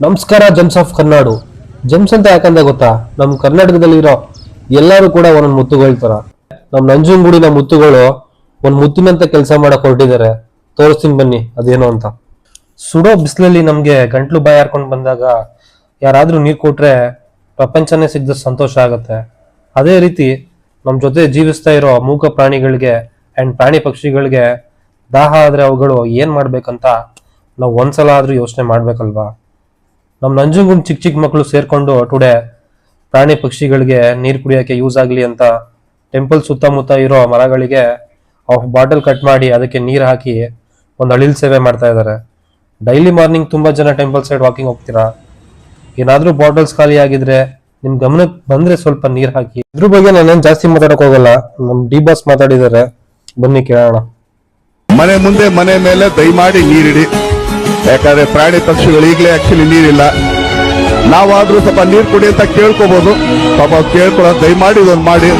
ನಮಸ್ಕಾರ gems of Karnadu. Gems ಅಂತ ಯಾಕಂದ್ರೆ ಗೊತ್ತಾ, ನಮ್ ಕರ್ನಾಟಕದಲ್ಲಿರೋ ಎಲ್ಲರೂ ಕೂಡ ಒಂದೊಂದು ಮುತ್ತುಗಳ ತರ. ನಮ್ ನಂಜನಗೂಡಿನ ಮುತ್ತುಗಳು ಒಂದ್ ಮುತ್ತಿನಂತ ಕೆಲಸ ಮಾಡಕ್ ಹೊರಟಿದ್ದಾರೆ. ತೋರಿಸ್ತೀನಿ ಬನ್ನಿ ಅದೇನು ಅಂತ. ಸುಡೋ ಬಿಸಿಲಲ್ಲಿ ನಮ್ಗೆ ಗಂಟ್ಲು ಬಾಯಿ ಹಾರ್ಕೊಂಡ್ ಬಂದಾಗ ಯಾರಾದ್ರೂ ನೀರ್ ಕೊಟ್ರೆ ಪ್ರಪಂಚನೇ ಸಿಗ್ದ ಸಂತೋಷ ಆಗತ್ತೆ. ಅದೇ ರೀತಿ ನಮ್ ಜೊತೆ ಜೀವಿಸ್ತಾ ಇರೋ ಮೂಕ ಪ್ರಾಣಿಗಳಿಗೆ ಅಂಡ್ ಪ್ರಾಣಿ ಪಕ್ಷಿಗಳಿಗೆ ದಾಹ ಆದ್ರೆ ಅವುಗಳು ಏನ್ ಮಾಡ್ಬೇಕಂತ ನಾವು ಒಂದ್ಸಲ ಆದ್ರೂ ಯೋಚನೆ ಮಾಡ್ಬೇಕಲ್ವಾ. ನಮ್ ನಂಜನಗೂಡ್ ಚಿಕ್ಕ ಚಿಕ್ಕ ಮಕ್ಕಳು ಸೇರ್ಕೊಂಡು ಟುಡೇ ಪ್ರಾಣಿ ಪಕ್ಷಿಗಳಿಗೆ ನೀರ್ ಕುಡಿಯಕ್ಕೆ ಯೂಸ್ ಆಗ್ಲಿ ಅಂತ ಟೆಂಪಲ್ ಸುತ್ತಮುತ್ತ ಇರೋ ಮರಗಳಿಗೆ ಬಾಟಲ್ ಕಟ್ ಮಾಡಿ ಅದಕ್ಕೆ ನೀರ್ ಹಾಕಿ ಒಂದ್ ಅಳಿಲ್ ಸೇವೆ ಮಾಡ್ತಾ ಇದಾರೆ. ಡೈಲಿ ಮಾರ್ನಿಂಗ್ ತುಂಬಾ ಜನ ಟೆಂಪಲ್ ಸೈಡ್ ವಾಕಿಂಗ್ ಹೋಗ್ತೀರಾ. ಏನಾದ್ರೂ ಬಾಟಲ್ಸ್ ಖಾಲಿ ಆಗಿದ್ರೆ ನಿಮ್ ಗಮನಕ್ಕೆ ಬಂದ್ರೆ ಸ್ವಲ್ಪ ನೀರ್ ಹಾಕಿ. ಇದ್ರ ಬಗ್ಗೆ ನಾನೇನ್ ಜಾಸ್ತಿ ಮಾತಾಡಕ್ ಹೋಗಲ್ಲ, ನಮ್ ಡಿ ಬಾಸ್ ಮಾತಾಡಿದಾರೆ, ಬನ್ನಿ ಕೇಳೋಣ. ಮನೆ ಮುಂದೆ ಮನೆ ಮೇಲೆ ದಯಮಾಡಿ ನೀರಿಡಿ. ಯಾಕಂದ್ರೆ ಪ್ರಾಣಿ ಪಕ್ಷಿಗಳು ಈಗಲೇ ಆಕ್ಚುಲಿ ನೀರಿಲ್ಲ. ನಾವಾದ್ರೂ ಸ್ವಲ್ಪ ನೀರು ಕುಡಿ ಅಂತ ಕೇಳ್ಕೋಬಹುದು. ಪಾಪ ಕೇಳ್ಕೊಳ್ಳೋ ದಯಮಾಡಿ ಇದೊಂದು ಮಾಡಿ.